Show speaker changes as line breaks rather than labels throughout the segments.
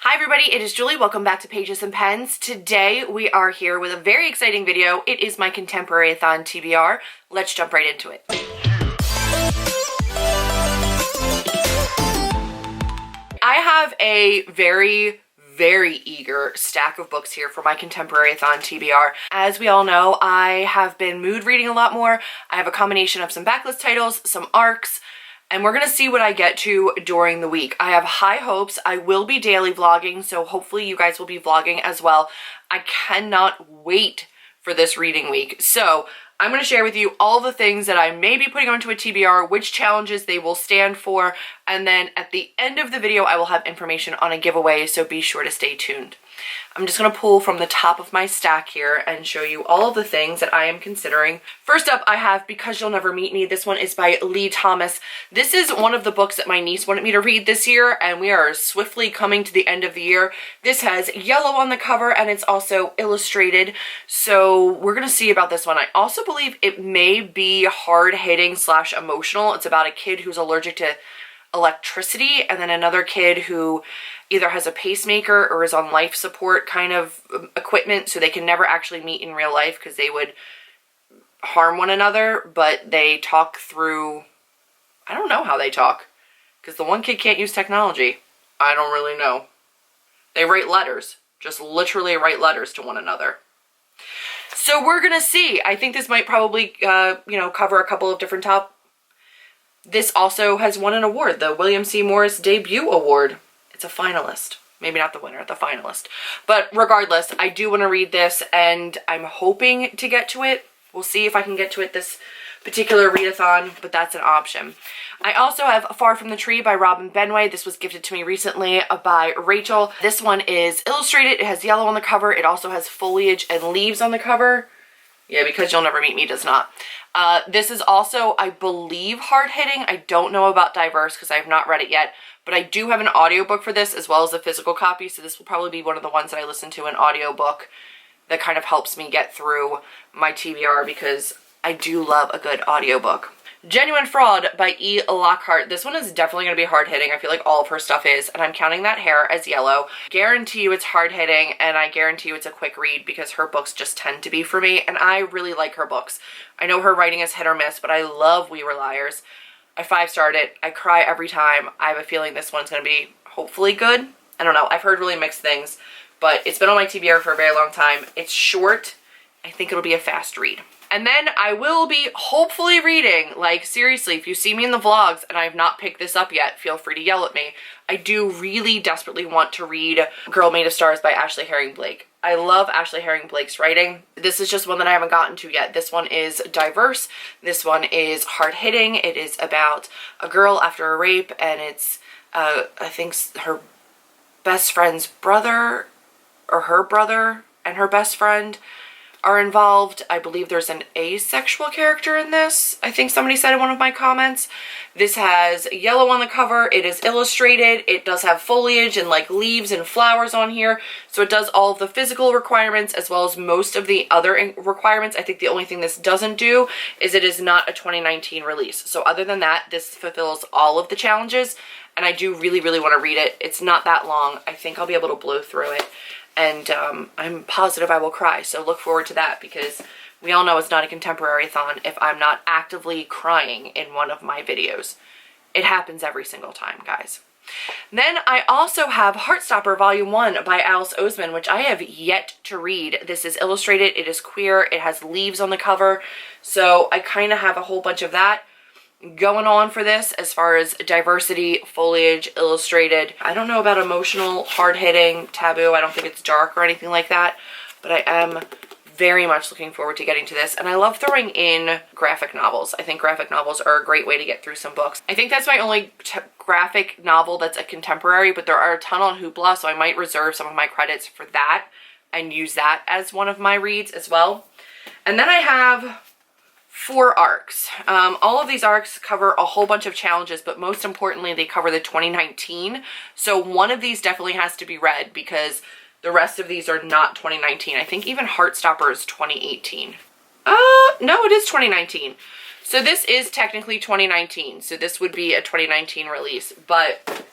Hi everybody, it is Julie. Welcome back to Pages and Pens. Today we are here with a very exciting video. It is my ContemporaryAThon TBR. Let's jump right into it. I have a very eager stack of books here for my ContemporaryAthon TBR. As we all know, I have been mood reading a lot more. I have a combination of some backlist titles, some arcs, and we're going to see what I get to during the week. I have high hopes. I will be daily vlogging, so hopefully you guys will be vlogging as well. I cannot wait for this reading week. So I'm going to share with you all the things that I may be putting onto a TBR, which challenges they will stand for, and then at the end of the video I will have information on a giveaway, so be sure to stay tuned. I'm just going to pull from the top of my stack here and show you all of the things that I am considering. First up, I have Because You'll Never Meet Me. This one is by Lee Thomas. This is one of the books that my niece wanted me to read this year, and we are swiftly coming to the end of the year. This has yellow on the cover and it's also illustrated, so we're going to see about this one. I also believe it may be hard-hitting / emotional. It's about a kid who's allergic to electricity and then another kid who either has a pacemaker or is on life support kind of equipment, so they can never actually meet in real life because they would harm one another, but they talk through, I don't know how they talk, because the one kid can't use technology. I don't really know. They write letters, just literally write letters to one another. So we're gonna see. I think this might probably, cover a couple of different This also has won an award, the William C. Morris Debut Award. It's a finalist. Maybe not the winner, the finalist. But regardless, I do want to read this, and I'm hoping to get to it. We'll see if I can get to it this particular readathon, but that's an option. I also have Far From the Tree by Robin Benway. This was gifted to me recently by Rachel. This one is illustrated. It has yellow on the cover. It also has foliage and leaves on the cover. Yeah, Because You'll Never Meet Me does not. This is also, I believe, hard-hitting. I don't know about diverse because I have not read it yet, but I do have an audiobook for this as well as a physical copy, so this will probably be one of the ones that I listen to an audiobook that kind of helps me get through my TBR, because I do love a good audiobook. Genuine Fraud by E. Lockhart. This one is definitely going to be hard-hitting. I feel like all of her stuff is, and I'm counting that hair as yellow. Guarantee you it's hard-hitting, and I guarantee you it's a quick read because her books just tend to be for me, and I really like her books. I know her writing is hit or miss, but I love We Were Liars. I 5-starred it. I cry every time. I have a feeling this one's going to be hopefully good. I don't know. I've heard really mixed things, but it's been on my TBR for a very long time. It's short. I think it'll be a fast read. And then I will be hopefully reading, like seriously, if you see me in the vlogs and I have not picked this up yet, feel free to yell at me. I do really desperately want to read Girl Made of Stars by Ashley Herring Blake. I love Ashley Herring Blake's writing. This is just one that I haven't gotten to yet. This one is diverse. This one is hard-hitting. It is about a girl after a rape, and it's, I think her best friend's brother, or her brother and her best friend are involved. I believe there's an asexual character in this. I think somebody said in one of my comments. This has yellow on the cover. It is illustrated. It does have foliage and like leaves and flowers on here. So it does all of the physical requirements as well as most of the other requirements. I think the only thing this doesn't do is it is not a 2019 release. So other than that, this fulfills all of the challenges, and I do really want to read it. It's not that long. I think I'll be able to blow through it. And I'm positive I will cry, so look forward to that, because we all know it's not a contemporary-athon if I'm not actively crying in one of my videos. It happens every single time, guys. Then I also have Heartstopper Volume 1 by Alice Oseman, which I have yet to read. This is illustrated, it is queer, it has leaves on the cover, so I kind of have a whole bunch of that going on for this as far as diversity, foliage, illustrated. I don't know about emotional, hard-hitting, taboo. I don't think it's dark or anything like that, but I am very much looking forward to getting to this. And I love throwing in graphic novels. I think graphic novels are a great way to get through some books. I think that's my only graphic novel that's a contemporary, but there are a ton on Hoopla, so I might reserve some of my credits for that and use that as one of my reads as well. And then I have 4 arcs. All of these arcs cover a whole bunch of challenges, but most importantly, they cover the 2019. So one of these definitely has to be read because the rest of these are not 2019. I think even Heartstopper is 2018. No, it is 2019. So this is technically 2019. So this would be a 2019 release, but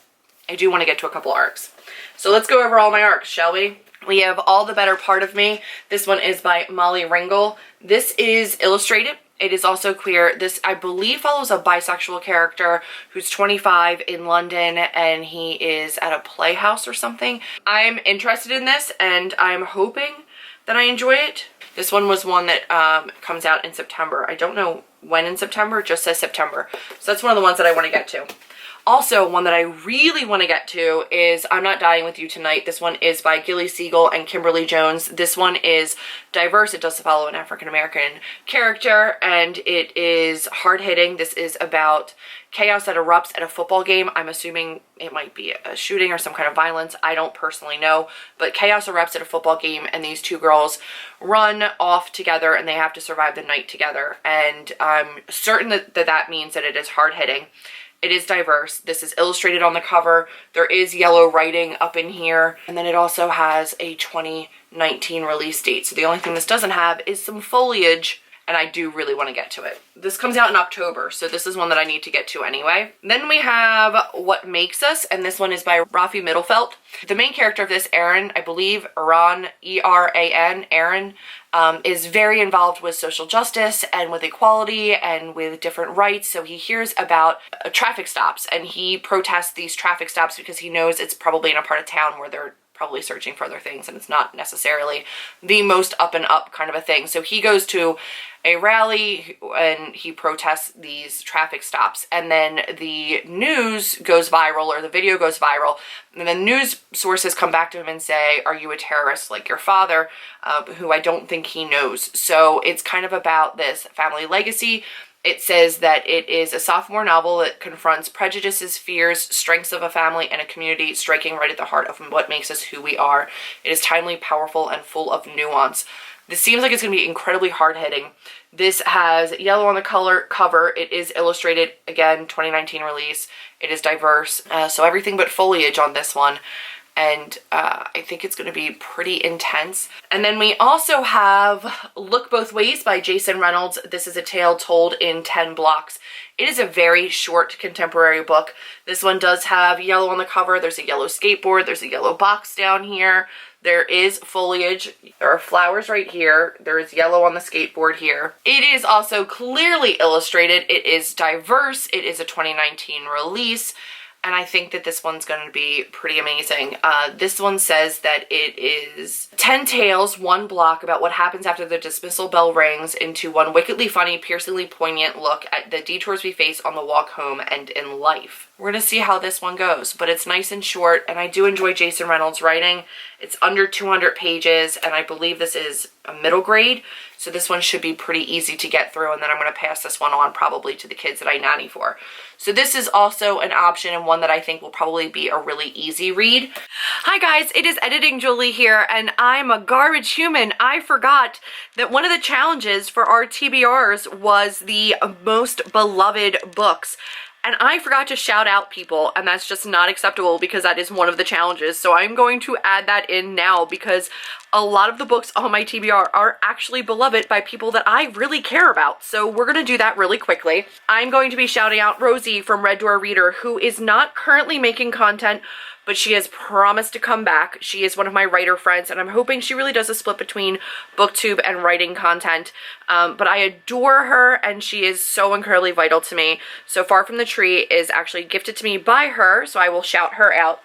I do want to get to a couple arcs. So let's go over all my arcs, shall we? We have All the Better Part of Me. This one is by Molly Ringel. This is illustrated. It is also queer. This, I believe, follows a bisexual character who's 25 in London, and he is at a playhouse or something. I'm interested in this, and I'm hoping that I enjoy it. This one was one that comes out in September. I don't know when in September, it just says September. So that's one of the ones that I want to get to. Also, one that I really want to get to is I'm Not Dying With You Tonight. This one is by Gilly Siegel and Kimberly Jones. This one is diverse. It does follow an African-American character, and it is hard-hitting. This is about chaos that erupts at a football game. I'm assuming it might be a shooting or some kind of violence. I don't personally know, but chaos erupts at a football game, and these two girls run off together, and they have to survive the night together. And I'm certain that means that it is hard-hitting. It is diverse. This is illustrated on the cover. There is yellow writing up in here. And then it also has a 2019 release date. So the only thing this doesn't have is some foliage, and I do really want to get to it. This comes out in October, so this is one that I need to get to anyway. Then we have What Makes Us, and this one is by Rafi Mittelfeld. The main character of this, Aaron, I believe, Eran, E-R-A-N, Aaron, is very involved with social justice and with equality and with different rights. So he hears about traffic stops, and he protests these traffic stops because he knows it's probably in a part of town where they're probably searching for other things, and it's not necessarily the most up and up kind of a thing. So he goes to a rally and he protests these traffic stops, and then the news goes viral, or the video goes viral, and then news sources come back to him and say, are you a terrorist like your father, who I don't think he knows. So it's kind of about this family legacy. It says that it is a sophomore novel that confronts prejudices, fears, strengths of a family and a community, striking right at the heart of what makes us who we are. It is timely, powerful, and full of nuance. This seems like it's going to be incredibly hard-hitting. This has yellow on the cover. It is illustrated, again, 2019 release. It is diverse, so everything but foliage on this one. And I think it's going to be pretty intense. And then we also have Look Both Ways by Jason Reynolds. This is a tale told in 10 blocks. It is a very short contemporary book. This one does have yellow on the cover. There's a yellow skateboard. There's a yellow box down here. There is foliage. There are flowers right here. There is yellow on the skateboard here. It is also clearly illustrated. It is diverse. It is a 2019 release. And I think that this one's going to be pretty amazing. This one says that it is 10 tales, 1 block about what happens after the dismissal bell rings, into one wickedly funny, piercingly poignant look at the detours we face on the walk home and in life. We're going to see how this one goes, but it's nice and short, and I do enjoy Jason Reynolds' writing. It's under 200 pages, and I believe this is a middle grade, so this one should be pretty easy to get through, and then I'm going to pass this one on probably to the kids that I nanny for. So this is also an option, and one that I think will probably be a really easy read. Hi guys, it is Editing Julie here, and I'm a garbage human. I forgot that one of the challenges for our TBRs was the most beloved books. And I forgot to shout out people, and that's just not acceptable because that is one of the challenges. So I'm going to add that in now because a lot of the books on my TBR are actually beloved by people that I really care about. So we're going to do that really quickly. I'm going to be shouting out Rosie from Red Door Reader, who is not currently making content, but she has promised to come back. She is one of my writer friends, and I'm hoping she really does a split between booktube and writing content. But I adore her, and she is so incredibly vital to me. So Far From the Tree is actually gifted to me by her, so I will shout her out.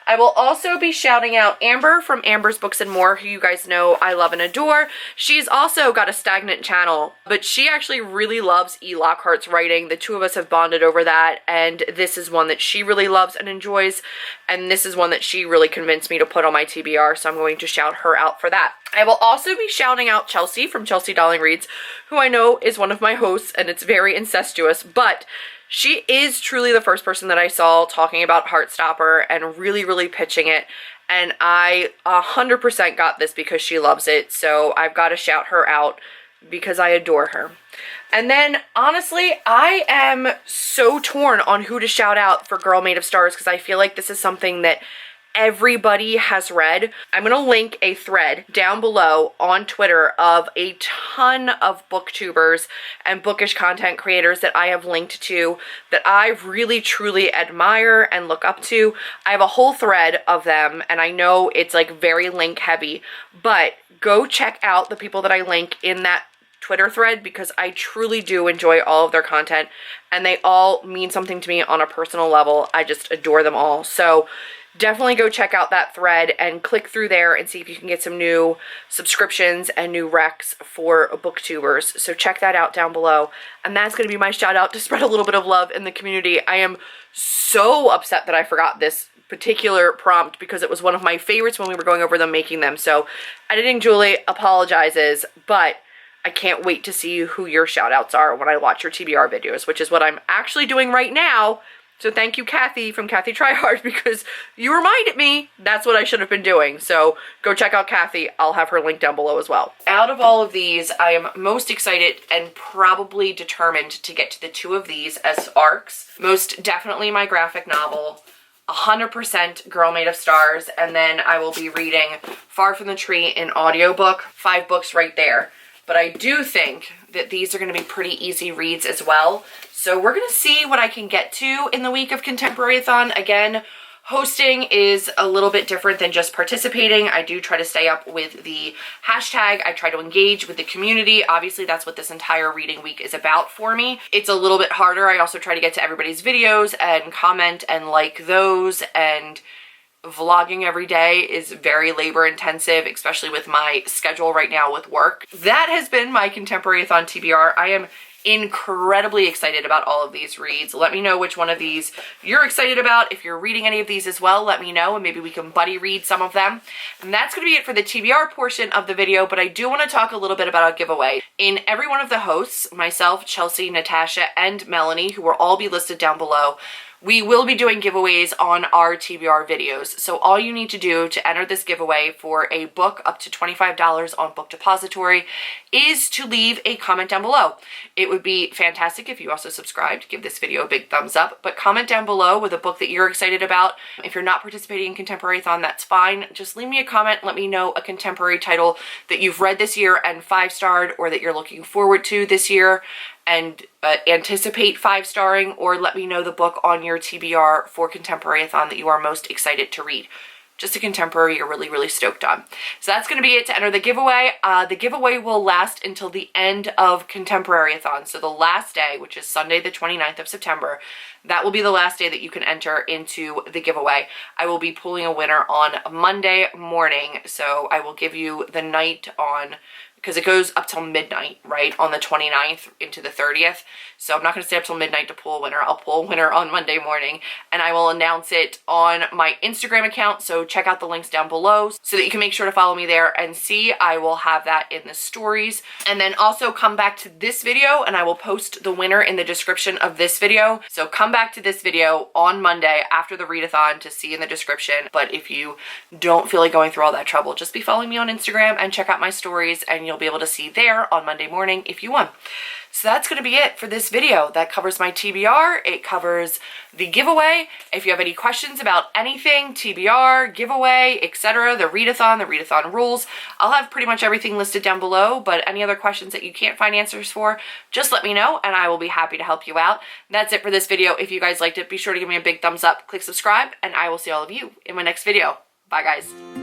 I will also be shouting out Amber from Amber's Books and More, who you guys know I love and adore. She's also got a stagnant channel, but she actually really loves E. Lockhart's writing. The two of us have bonded over that, and this is one that she really loves and enjoys, and this is one that she really convinced me to put on my TBR, so I'm going to shout her out for that. I will also be shouting out Chelsea from Chelsea Darling Reads, who I know is one of my hosts, and it's very incestuous, but she is truly the first person that I saw talking about Heartstopper and really, really pitching it. And I 100% got this because she loves it. So I've got to shout her out because I adore her. And then, honestly, I am so torn on who to shout out for Girl Made of Stars because I feel like this is something that everybody has read. I'm gonna link a thread down below on Twitter of a ton of booktubers and bookish content creators that I have linked to that I really truly admire and look up to. I have a whole thread of them, and I know it's like very link heavy, but go check out the people that I link in that Twitter thread because I truly do enjoy all of their content and they all mean something to me on a personal level. I just adore them all. So definitely go check out that thread and click through there and see if you can get some new subscriptions and new recs for booktubers. So check that out down below. And that's going to be my shout out to spread a little bit of love in the community. I am so upset that I forgot this particular prompt because it was one of my favorites when we were going over them making them. So editing Julie apologizes, but I can't wait to see who your shout outs are when I watch your TBR videos, which is what I'm actually doing right now. So thank you, Kathy from Kathy Tryhard, because you reminded me that's what I should have been doing. So go check out Kathy. I'll have her link down below as well. Out of all of these, I am most excited and probably determined to get to the two of these as arcs. Most definitely my graphic novel, 100% Girl Made of Stars, and then I will be reading Far from the Tree in audiobook. 5 books right there. But I do think that these are going to be pretty easy reads as well. So we're going to see what I can get to in the week of ContemporaryAthon. Again, hosting is a little bit different than just participating. I do try to stay up with the hashtag. I try to engage with the community. Obviously, that's what this entire reading week is about for me. It's a little bit harder. I also try to get to everybody's videos and comment and like those, and vlogging every day is very labor intensive, especially with my schedule right now with work. That has been my ContemporaryAthon TBR. I am incredibly excited about all of these reads. Let me know which one of these you're excited about. If you're reading any of these as well, let me know and maybe we can buddy read some of them. And that's going to be it for the TBR portion of the video, but I do want to talk a little bit about a giveaway. In every one of the hosts, myself, Chelsea, Natasha, and Melanie, who will all be listed down below, we will be doing giveaways on our TBR videos. So all you need to do to enter this giveaway for a book up to $25 on Book Depository is to leave a comment down below. It would be fantastic if you also subscribed, give this video a big thumbs up, but comment down below with a book that you're excited about. If you're not participating in ContemporaryAthon, that's fine. Just leave me a comment, let me know a contemporary title that you've read this year and 5-starred, or that you're looking forward to this year and anticipate 5-starring, or let me know the book on your TBR for ContemporaryAthon that you are most excited to read. Just a contemporary you're really, really stoked on. So that's going to be it to enter the giveaway. The giveaway will last until the end of ContemporaryAthon. So the last day, which is Sunday the 29th of September, that will be the last day that you can enter into the giveaway. I will be pulling a winner on Monday morning. So I will give you the night on, because it goes up till midnight, right, on the 29th into the 30th. So I'm not going to stay up till midnight to pull a winner. I'll pull a winner on Monday morning, and I will announce it on my Instagram account. So check out the links down below so that you can make sure to follow me there and see. I will have that in the stories. And then also come back to this video, and I will post the winner in the description of this video. So come back to this video on Monday after the readathon to see in the description. But if you don't feel like going through all that trouble, just be following me on Instagram and check out my stories, and you'll be able to see there on Monday morning if you won. So that's going to be it for this video. That covers my TBR. It covers the giveaway. If you have any questions about anything, TBR, giveaway, etc., the readathon rules, I'll have pretty much everything listed down below, but any other questions that you can't find answers for, just let me know and I will be happy to help you out. That's it for this video. If you guys liked it, be sure to give me a big thumbs up, click subscribe, and I will see all of you in my next video. Bye, guys.